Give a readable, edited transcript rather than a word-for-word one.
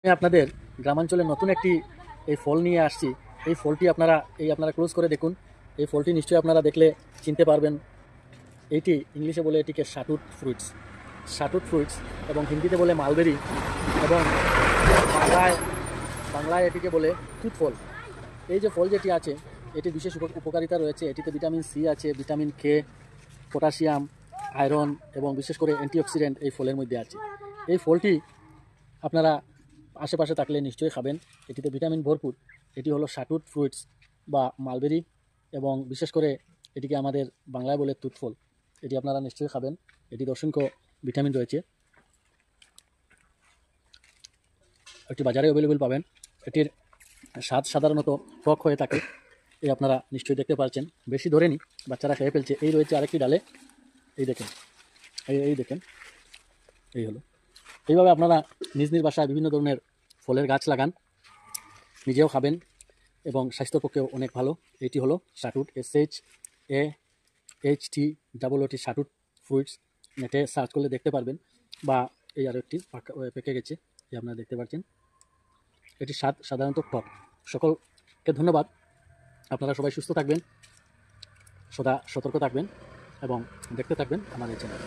আমি আপনাদের গ্রামাঞ্চলে নতুন একটি এই ফল নিয়ে আসছি। এই ফলটি আপনারা ক্লোজ করে দেখুন। এই ফলটি নিশ্চয়ই আপনারা দেখলে চিনতে পারবেন। এইটি ইংলিশে বলে এটিকে শাটুট ফ্রুটস এবং হিন্দিতে বলে মালবেরি এবং বাংলায় বাংলায় এটিকে বলে তুত ফল। এই যে ফল যেটি আছে এটি বিশেষ উপকারিতা রয়েছে। এটিতে ভিটামিন সি আছে, ভিটামিন কে, পটাশিয়াম, আয়রন এবং বিশেষ করে অ্যান্টিঅক্সিডেন্ট এই ফলের মধ্যে আছে। এই ফলটি আপনারা আশেপাশে থাকলে নিশ্চয়ই খাবেন। এটিতে ভিটামিন ভরপুর। এটি হলো শাটুট ফ্রুটস বা মালবেরি এবং বিশেষ করে এটিকে আমাদের বাংলায় বলে তুত ফল। এটি আপনারা নিশ্চয়ই খাবেন। এটিতে অসংখ্য ভিটামিন রয়েছে। এটি বাজারে অ্যাভেলেবেল পাবেন। এটির স্বাদ সাধারণত টক হয়ে থাকে। এই আপনারা নিশ্চয়ই দেখতে পাচ্ছেন। বেশি ধরেনি, বাচ্চারা খেয়ে ফেলছে। এই রয়েছে আরেকটি ডালে, এই দেখেন, এই দেখেন, এই হলো। এইভাবে আপনারা নিজ নিজ বাসায় বিভিন্ন ধরনের ফলের গাছ লাগান, নিজেও খাবেন এবং স্বাস্থ্যের পক্ষেও অনেক ভালো। এটি হলো শাটুট, SHATUT শাটুট ফ্রুটস। নেটে সার্চ করলে দেখতে পারবেন, বা এই আরও একটি পেকে গেছে, এই আপনারা দেখতে পাচ্ছেন। এটি স্বাদ সাধারণত টক। সকলকে ধন্যবাদ। আপনারা সবাই সুস্থ থাকবেন, সদা সতর্ক থাকবেন এবং দেখতে থাকবেন আমাদের চ্যানেল।